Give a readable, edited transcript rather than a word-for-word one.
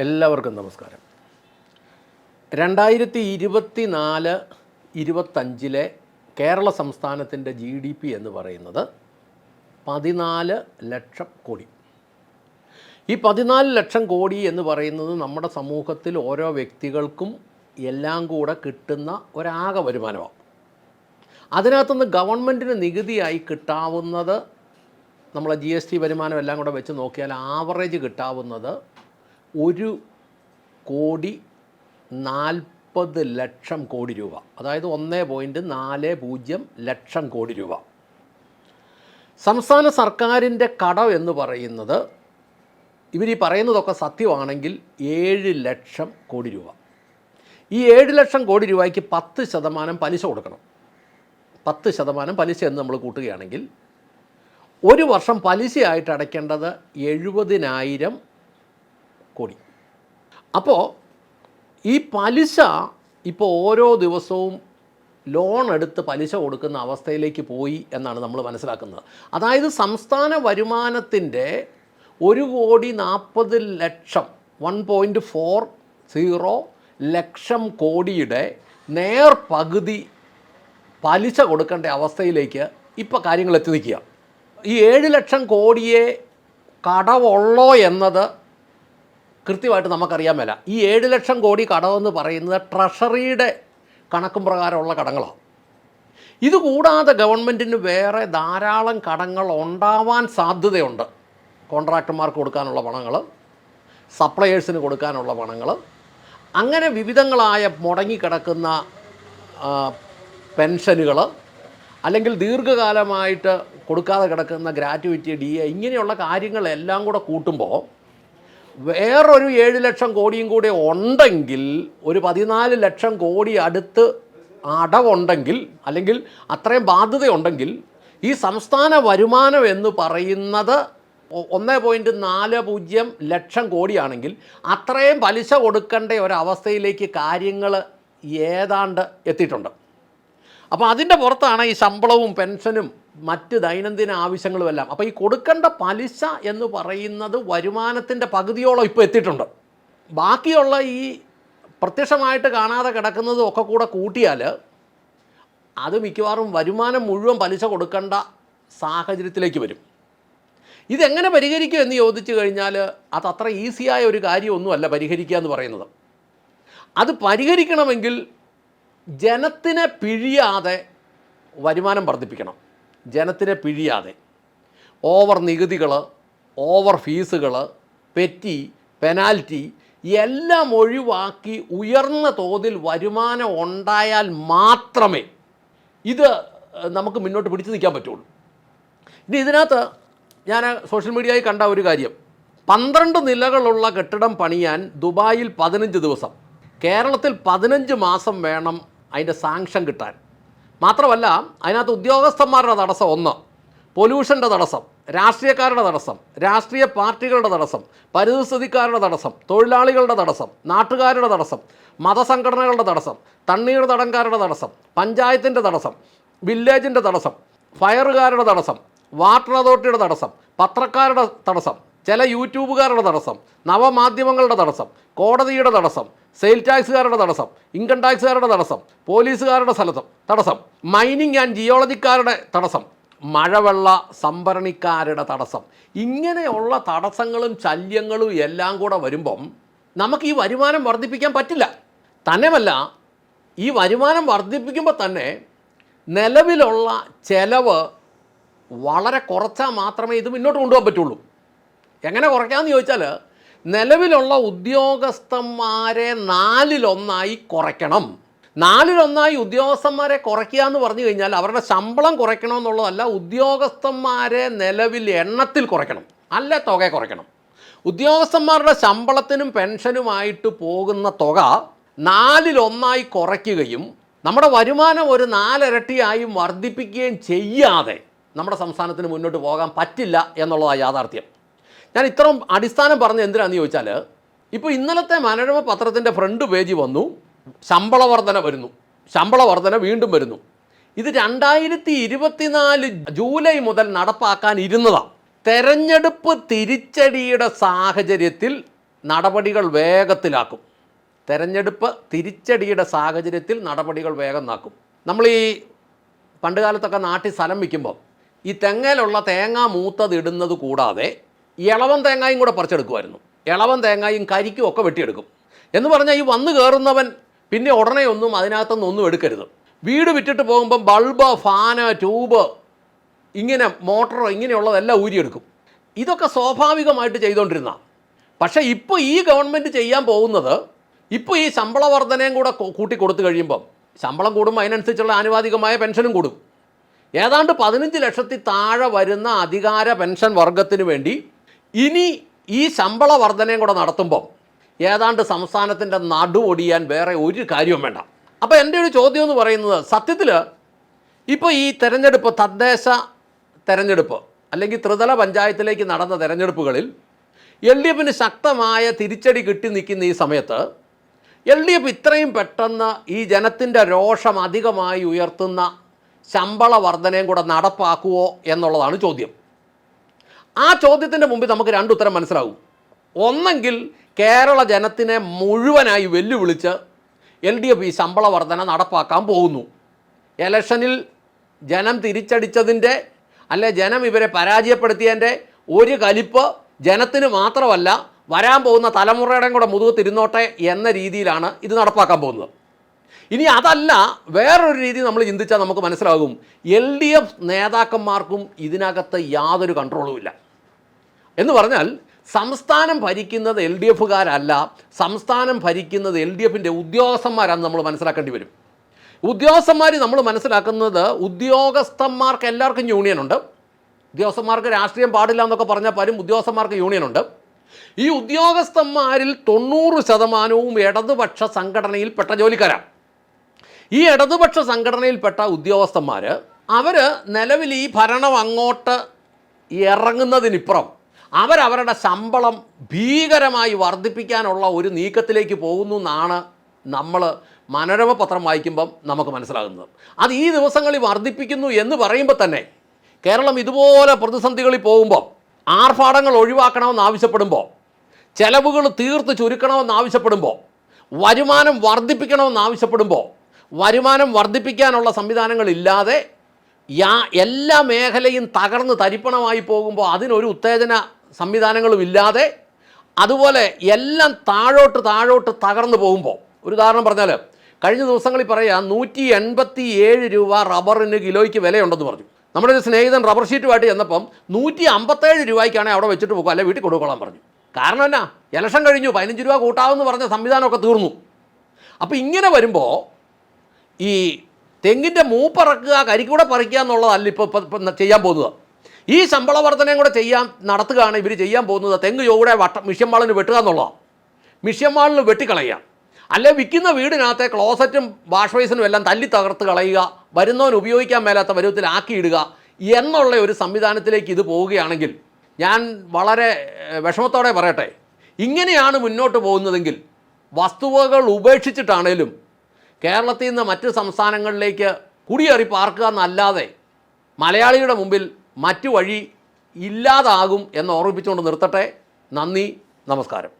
എല്ലാവർക്കും നമസ്കാരം. 2024-25 കേരള സംസ്ഥാനത്തിൻ്റെ GDP എന്ന് പറയുന്നത് 14 ലക്ഷം കോടി. ഈ 14 ലക്ഷം കോടി എന്ന് പറയുന്നത് നമ്മുടെ സമൂഹത്തിൽ ഓരോ വ്യക്തികൾക്കും എല്ലാം കൂടെ കിട്ടുന്ന ഒരാകെ വരുമാനമാണ്. അതിനകത്തുനിന്ന് ഗവൺമെൻറ്റിന് നികുതിയായി കിട്ടാവുന്നത് നമ്മളെ GST വരുമാനം എല്ലാം കൂടെ വെച്ച് നോക്കിയാൽ ആവറേജ് കിട്ടാവുന്നത് 1,40,00,000 കോടി രൂപ, അതായത് 1.40 ലക്ഷം കോടി രൂപ. സംസ്ഥാന സർക്കാരിൻ്റെ കടം എന്ന് പറയുന്നത്, ഇവർ ഈ പറയുന്നതൊക്കെ സത്യമാണെങ്കിൽ, 7 ലക്ഷം കോടി രൂപ. ഈ 7 ലക്ഷം കോടി രൂപയ്ക്ക് 10% പലിശ കൊടുക്കണം. 10% പലിശ എന്ന് നമ്മൾ കൂട്ടുകയാണെങ്കിൽ ഒരു വർഷം പലിശയായിട്ട് അടയ്ക്കേണ്ടത് 70,000 കോടി. അപ്പോൾ ഈ പലിശ ഇപ്പോൾ ഓരോ ദിവസവും ലോൺ എടുത്ത് പലിശ കൊടുക്കുന്ന അവസ്ഥയിലേക്ക് പോയി എന്നാണ് നമ്മൾ മനസ്സിലാക്കുന്നത്. അതായത് സംസ്ഥാന വരുമാനത്തിൻ്റെ 1,40,00,000 1.40 ലക്ഷം കോടിയുടെ നേർപകുതി പലിശ കൊടുക്കേണ്ട അവസ്ഥയിലേക്ക് ഇപ്പോൾ കാര്യങ്ങൾ എത്തി നിൽക്കുക. ഈ 7 ലക്ഷം കോടിയെ കടവുള്ളോ എന്നത് കൃത്യമായിട്ട് നമുക്കറിയാൻ മേല. ഈ 7 ലക്ഷം കോടി കടമെന്ന് പറയുന്നത് ട്രഷറിയുടെ കണക്കും പ്രകാരമുള്ള കടങ്ങളാണ്. ഇതുകൂടാതെ ഗവൺമെൻറ്റിന് വേറെ ധാരാളം കടങ്ങൾ ഉണ്ടാവാൻ സാധ്യതയുണ്ട്. കോൺട്രാക്ടർമാർക്ക് കൊടുക്കാനുള്ള പണങ്ങൾ, സപ്ലയേഴ്സിന് കൊടുക്കാനുള്ള പണങ്ങൾ, അങ്ങനെ വിവിധങ്ങളായ മുടങ്ങിക്കിടക്കുന്ന പെൻഷനുകൾ, അല്ലെങ്കിൽ ദീർഘകാലമായിട്ട് കൊടുക്കാതെ കിടക്കുന്ന ഗ്രാറ്റുവിറ്റി, DA, ഇങ്ങനെയുള്ള കാര്യങ്ങളെല്ലാം കൂടെ കൂട്ടുമ്പോൾ വേറൊരു 7 ലക്ഷം കോടിയും കൂടി ഉണ്ടെങ്കിൽ ഒരു 14 ലക്ഷം കോടി അടുത്ത് അടവുണ്ടെങ്കിൽ, അല്ലെങ്കിൽ അത്രയും ബാധ്യതയുണ്ടെങ്കിൽ, ഈ സംസ്ഥാന വരുമാനം എന്ന് പറയുന്നത് 1.40 ലക്ഷം കോടിയാണെങ്കിൽ അത്രയും പലിശ കൊടുക്കേണ്ട ഒരവസ്ഥയിലേക്ക് കാര്യങ്ങൾ ഏതാണ്ട് എത്തിയിട്ടുണ്ട്. അപ്പോൾ അതിൻ്റെ പുറത്താണ് ഈ ശമ്പളവും പെൻഷനും മറ്റ് ദൈനംദിന ആവശ്യങ്ങളുമെല്ലാം. അപ്പോൾ ഈ കൊടുക്കേണ്ട പലിശ എന്ന് പറയുന്നത് വരുമാനത്തിൻ്റെ പകുതിയോളം ഇപ്പോൾ എത്തിയിട്ടുണ്ട്. ബാക്കിയുള്ള ഈ പ്രത്യക്ഷമായിട്ട് കാണാതെ കിടക്കുന്നതും ഒക്കെ കൂടെ കൂട്ടിയാൽ അത് മിക്കവാറും വരുമാനം മുഴുവൻ പലിശ കൊടുക്കേണ്ട സാഹചര്യത്തിലേക്ക് വരും. ഇതെങ്ങനെ പരിഹരിക്കും എന്ന് ചോദിച്ചു കഴിഞ്ഞാൽ അതത്ര ഈസിയായ ഒരു കാര്യമൊന്നുമല്ല പരിഹരിക്കുക എന്ന് പറയുന്നത്. അത് പരിഹരിക്കണമെങ്കിൽ ജനത്തിനെ പിഴിയാതെ വരുമാനം വർദ്ധിപ്പിക്കണം. ജനത്തിനെ പിഴിയാതെ ഓവർ നികുതികൾ, ഓവർ ഫീസുകൾ, പെറ്റി, പെനാൽറ്റി എല്ലാം ഒഴിവാക്കി ഉയർന്ന തോതിൽ വരുമാനം ഉണ്ടായാൽ മാത്രമേ ഇത് നമുക്ക് മുന്നോട്ട് പിടിച്ചു നിൽക്കാൻ പറ്റുള്ളൂ. ഇനി ഇതിനകത്ത് ഞാൻ സോഷ്യൽ മീഡിയയിൽ കണ്ട ഒരു കാര്യം, 12 നിലകളുള്ള കെട്ടിടം പണിയാൻ ദുബായിൽ 15 ദിവസം, കേരളത്തിൽ 15 മാസം വേണം അതിൻ്റെ സാങ്ഷൻ കിട്ടാൻ. മാത്രമല്ല അതിനകത്ത് ഉദ്യോഗസ്ഥന്മാരുടെ തടസ്സം 1, പൊല്യൂഷൻ്റെ തടസ്സം, രാഷ്ട്രീയക്കാരുടെ തടസ്സം, രാഷ്ട്രീയ പാർട്ടികളുടെ തടസ്സം, പരിസ്ഥിതിക്കാരുടെ തടസ്സം, തൊഴിലാളികളുടെ തടസ്സം, നാട്ടുകാരുടെ തടസ്സം, മതസംഘടനകളുടെ തടസ്സം, തണ്ണീർത്തടംകാരുടെ തടസ്സം, പഞ്ചായത്തിൻ്റെ തടസ്സം, വില്ലേജിൻ്റെ തടസ്സം, ഫയറുകാരുടെ തടസ്സം, വാട്ടർ അതോറിറ്റിയുടെ തടസ്സം, പത്രക്കാരുടെ തടസ്സം, ചില യൂട്യൂബുകാരുടെ തടസ്സം, നവമാധ്യമങ്ങളുടെ തടസ്സം, കോടതിയുടെ തടസ്സം, സെയിൽ ടാക്സുകാരുടെ തടസ്സം, ഇൻകം ടാക്സുകാരുടെ തടസ്സം, പോലീസുകാരുടെ തടസ്സം, മൈനിങ് ആൻഡ് ജിയോളജിക്കാരുടെ തടസ്സം, മഴവെള്ള സംഭരണിക്കാരുടെ തടസ്സം. ഇങ്ങനെയുള്ള തടസ്സങ്ങളും ശല്യങ്ങളും എല്ലാം കൂടെ വരുമ്പം നമുക്ക് ഈ വരുമാനം വർദ്ധിപ്പിക്കാൻ പറ്റില്ല. തന്നെയുമല്ല, ഈ വരുമാനം വർദ്ധിപ്പിക്കുമ്പോൾ തന്നെ നിലവിലുള്ള ചെലവ് വളരെ കുറച്ചാൽ മാത്രമേ ഇത് മുന്നോട്ട് കൊണ്ടുപോകാൻ പറ്റുള്ളൂ. എങ്ങനെ കുറയ്ക്കാമെന്ന് ചോദിച്ചാൽ, നിലവിലുള്ള ഉദ്യോഗസ്ഥന്മാരെ 4-1 കുറയ്ക്കണം. 4-1 ഉദ്യോഗസ്ഥന്മാരെ കുറയ്ക്കുക എന്ന് പറഞ്ഞു കഴിഞ്ഞാൽ അവരുടെ ശമ്പളം കുറയ്ക്കണമെന്നുള്ളതല്ല, ഉദ്യോഗസ്ഥന്മാരെ നിലവിൽ എണ്ണത്തിൽ കുറയ്ക്കണം, അല്ല തുക കുറയ്ക്കണം. ഉദ്യോഗസ്ഥന്മാരുടെ ശമ്പളത്തിനും പെൻഷനുമായിട്ട് പോകുന്ന തുക 4-1 കുറയ്ക്കുകയും നമ്മുടെ വരുമാനം ഒരു 4 ഇരട്ടിയായി വർദ്ധിപ്പിക്കുകയും ചെയ്യാതെ നമ്മുടെ സംസ്ഥാനത്തിന് മുന്നോട്ട് പോകാൻ പറ്റില്ല എന്നുള്ളതാണ് യാഥാർത്ഥ്യം. ഞാൻ ഇത്രയും അടിസ്ഥാനം പറഞ്ഞത് എന്തിനാണെന്ന് ചോദിച്ചാൽ, ഇപ്പോൾ ഇന്നലത്തെ മനോരമ പത്രത്തിൻ്റെ ഫ്രണ്ട് പേജ് വന്നു, ശമ്പള വർധന വരുന്നു, ശമ്പള വർധന വീണ്ടും വരുന്നു. ഇത് 2024 ജൂലൈ മുതൽ നടപ്പാക്കാൻ ഇരുന്നതാണ്. തെരഞ്ഞെടുപ്പ് തിരിച്ചടിയുടെ സാഹചര്യത്തിൽ നടപടികൾ വേഗത്തിലാക്കും. തെരഞ്ഞെടുപ്പ് തിരിച്ചടിയുടെ സാഹചര്യത്തിൽ നടപടികൾ വേഗം നാക്കും. നമ്മൾ ഈ പണ്ട് കാലത്തൊക്കെ നാട്ടിൽ സ്ഥലം വിൽക്കുമ്പോൾ ഈ തെങ്ങയിലുള്ള തേങ്ങ മൂത്തത് ഇടുന്നത് കൂടാതെ ഇളവൻ തേങ്ങയും കൂടെ പറിച്ചെടുക്കുമായിരുന്നു. ഇളവൻ തേങ്ങയും കരിക്കും ഒക്കെ വെട്ടിയെടുക്കും. എന്ന് പറഞ്ഞാൽ ഈ വന്നു കയറുന്നവൻ പിന്നെ ഉടനെ ഒന്നും അതിനകത്തുനിന്ന് ഒന്നും എടുക്കരുത്. വീട് വിറ്റിട്ട് പോകുമ്പം ബൾബ്, ഫാന്, ട്യൂബ്, ഇങ്ങനെ മോട്ടർ, ഇങ്ങനെയുള്ളതെല്ലാം ഊരിയെടുക്കും. ഇതൊക്കെ സ്വാഭാവികമായിട്ട് ചെയ്തുകൊണ്ടിരുന്ന. പക്ഷേ ഇപ്പോൾ ഈ ഗവൺമെൻറ് ചെയ്യാൻ പോകുന്നത്, ഇപ്പോൾ ഈ ശമ്പള വർധനയും കൂടെ കൂട്ടി കൊടുത്തു കഴിയുമ്പം, ശമ്പളം കൂടുമ്പോൾ അതിനനുസരിച്ചുള്ള ആനുപാതികമായ പെൻഷനും കൂടും. ഏതാണ്ട് 15 ലക്ഷത്തിൽ താഴെ വരുന്ന അധികാര പെൻഷൻ വർഗത്തിന് വേണ്ടി ഇനി ഈ ശമ്പള വർധനയും കൂടെ നടത്തുമ്പം ഏതാണ്ട് സംസ്ഥാനത്തിൻ്റെ നടുവൊടിയാൻ വേറെ ഒരു കാര്യവും വേണ്ട. അപ്പോൾ എൻ്റെ ഒരു ചോദ്യം എന്ന് പറയുന്നത്, സത്യത്തിൽ ഇപ്പോൾ ഈ തെരഞ്ഞെടുപ്പ്, തദ്ദേശ തെരഞ്ഞെടുപ്പ് അല്ലെങ്കിൽ ത്രിതല പഞ്ചായത്തിലേക്ക് നടന്ന തെരഞ്ഞെടുപ്പുകളിൽ LDFന് ശക്തമായ തിരിച്ചടി കിട്ടി നിൽക്കുന്ന ഈ സമയത്ത് LDF ഇത്രയും പെട്ടെന്ന് ഈ ജനത്തിൻ്റെ രോഷം അധികമായി ഉയർത്തുന്ന ശമ്പള വർധനയും കൂടെ നടപ്പാക്കുമോ എന്നുള്ളതാണ് ചോദ്യം. ആ ചോദ്യത്തിൻ്റെ മുമ്പിൽ നമുക്ക് രണ്ടുത്തരം മനസ്സിലാവും. ഒന്നെങ്കിൽ കേരള ജനത്തിനെ മുഴുവനായി വെല്ലുവിളിച്ച് LDF ഈ ശമ്പള വർധന നടപ്പാക്കാൻ പോകുന്നു. ഇലക്ഷനിൽ ജനം തിരിച്ചടിച്ചതിൻ്റെ, അല്ലെ ജനം ഇവരെ പരാജയപ്പെടുത്തിയതിൻ്റെ ഒരു കലിപ്പ് ജനത്തിന് മാത്രമല്ല, വരാൻ പോകുന്ന തലമുറയുടെയും കൂടെ മുതുകത്തിരുന്നോട്ടെ എന്ന രീതിയിലാണ് ഇത് നടപ്പാക്കാൻ പോകുന്നത്. ഇനി അതല്ല, വേറൊരു രീതി നമ്മൾ ചിന്തിച്ചാൽ നമുക്ക് മനസ്സിലാകും, LDF നേതാക്കന്മാർക്കും ഇതിനകത്ത് യാതൊരു കൺട്രോളുമില്ല. എന്ന് പറഞ്ഞാൽ സംസ്ഥാനം ഭരിക്കുന്നത് LDFകാരല്ല, സംസ്ഥാനം ഭരിക്കുന്നത് LDFൻ്റെ ഉദ്യോഗസ്ഥന്മാരാണെന്ന് നമ്മൾ മനസ്സിലാക്കേണ്ടി വരും. ഉദ്യോഗസ്ഥന്മാർ നമ്മൾ മനസ്സിലാക്കുന്നത്, ഉദ്യോഗസ്ഥന്മാർക്ക് എല്ലാവർക്കും യൂണിയനുണ്ട്. ഉദ്യോഗസ്ഥന്മാർക്ക് രാഷ്ട്രീയം പാടില്ല എന്നൊക്കെ പറഞ്ഞാൽ പോലും ഉദ്യോഗസ്ഥന്മാർക്ക് യൂണിയനുണ്ട്. ഈ ഉദ്യോഗസ്ഥന്മാരിൽ 90% ഇടതുപക്ഷ സംഘടനയിൽപ്പെട്ട ജോലിക്കാരാണ്. ഈ ഇടതുപക്ഷ സംഘടനയിൽപ്പെട്ട ഉദ്യോഗസ്ഥന്മാർ അവർ നിലവിൽ ഈ ഭരണം അങ്ങോട്ട് ഇറങ്ങുന്നതിനിപ്പുറം അവരവരുടെ ശമ്പളം ഭീകരമായി വർദ്ധിപ്പിക്കാനുള്ള ഒരു നീക്കത്തിലേക്ക് പോകുന്നു എന്നാണ് നമ്മൾ മനോരമ പത്രം വായിക്കുമ്പം നമുക്ക് മനസ്സിലാകുന്നത്. അത് ഈ ദിവസങ്ങളിൽ വർദ്ധിപ്പിക്കുന്നു എന്ന് പറയുമ്പോൾ തന്നെ കേരളം ഇതുപോലെ പ്രതിസന്ധികളിൽ പോകുമ്പോൾ, ആർഭാടങ്ങൾ ഒഴിവാക്കണമെന്ന് ആവശ്യപ്പെടുമ്പോൾ, ചെലവുകൾ തീർത്ത് ചുരുക്കണമെന്ന് ആവശ്യപ്പെടുമ്പോൾ, വരുമാനം വർദ്ധിപ്പിക്കണമെന്ന് ആവശ്യപ്പെടുമ്പോൾ, വരുമാനം വർദ്ധിപ്പിക്കാനുള്ള സംവിധാനങ്ങളില്ലാതെ എല്ലാ മേഖലയും തകർന്ന് തരിപ്പണമായി പോകുമ്പോൾ അതിനൊരു ഉത്തേജന സംവിധാനങ്ങളും ഇല്ലാതെ, അതുപോലെ എല്ലാം താഴോട്ട് തകർന്നു പോകുമ്പോൾ, ഒരു ഉദാഹരണം പറഞ്ഞാൽ കഴിഞ്ഞ ദിവസങ്ങളിൽ പറയാം 187 രൂപ റബ്ബറിന് കിലോയ്ക്ക് വിലയുണ്ടെന്ന് പറഞ്ഞു. നമ്മുടെ ഒരു സ്നേഹിതൻ റബ്ബർ ഷീറ്റുമായിട്ട് ചെന്നപ്പം 157 രൂപയ്ക്കാണെങ്കിൽ അവിടെ വെച്ചിട്ട് പോകും, അല്ലെ വീട്ടിൽ കൊടുക്കണം പറഞ്ഞു. കാരണം എന്നാ, ഇലക്ഷൻ കഴിഞ്ഞു, 15 രൂപ കൂട്ടാമെന്ന് പറഞ്ഞ സംവിധാനമൊക്കെ തീർന്നു. അപ്പോൾ ഇങ്ങനെ വരുമ്പോൾ ഈ തെങ്ങിൻ്റെ മൂപ്പറക്കുക, കരിക്കൂടെ പറിക്കുക എന്നുള്ളതല്ല ഇപ്പോൾ ചെയ്യാൻ പോകുന്നത്. ഈ ശമ്പള വർധനയും കൂടെ നടത്തുകയാണ് ഇവർ ചെയ്യാൻ പോകുന്നത്. തെങ്ങ് ചുവടെ മിഷ്യൻ വാളിന് വെട്ടുക എന്നുള്ളതാണ്. മിഷ്യൻ വാളിന് വെട്ടിക്കളയുക, അല്ലെ വിൽക്കുന്ന വീടിനകത്തെ ക്ലോസറ്റും വാഷ് ബേസിനും എല്ലാം തല്ലി തകർത്ത് കളയുക, വരുന്നവൻ ഉപയോഗിക്കാൻ മേലാത്ത പരുവത്തിലാക്കിയിടുക എന്നുള്ള ഒരു സംവിധാനത്തിലേക്ക് ഇത് പോവുകയാണെങ്കിൽ, ഞാൻ വളരെ വിഷമത്തോടെ പറയട്ടെ, ഇങ്ങനെയാണ് മുന്നോട്ട് പോകുന്നതെങ്കിൽ വസ്തുവകൾ ഉപേക്ഷിച്ചിട്ടാണേലും കേരളത്തിൽ നിന്ന് മറ്റ് സംസ്ഥാനങ്ങളിലേക്ക് കുടിയേറി പാർക്കുക എന്നല്ലാതെ മലയാളിയുടെ മുമ്പിൽ മറ്റു വഴി ഇല്ലാതാകും എന്ന് ഓർമ്മിപ്പിച്ചുകൊണ്ട് നിർത്തട്ടെ. നന്ദി, നമസ്കാരം.